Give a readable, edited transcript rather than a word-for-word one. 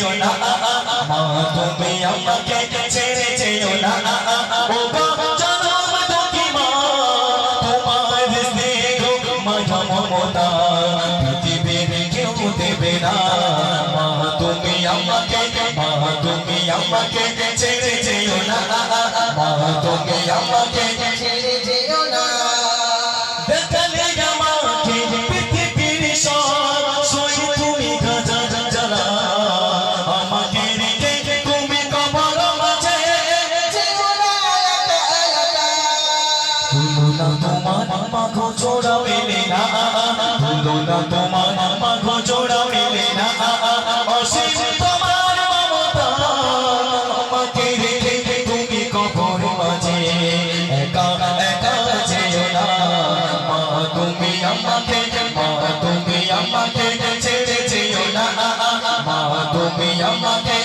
যেও না মা তুমি আমাকে ছেড়ে যেও না ও বাবা জনম দুঃখী মা তোমার স্নেহ মায়া মমতা পৃথিবীর কেউ দেবে না মা তুমি আমাকে ছেড়ে যেও না মা তুমি আমাকে ছেড়ে যেও না দেখালে আমাকে পৃথিবীর সব সই তুমি গাজা জ্বালা আমাকে রেখে তুমি কবর মাঝে যেও না ভুলো না তোমার মাগো জোড়া মেলে না ভুলো না তোমার মাগো জোড়া মেলে না অসীম তোমার মমতা আমাকে রেখে তুমি কবর মাঝে একা একা যেও না মা তুমি আমাকে ছেড়ে যেও না মা তুমি আমাকে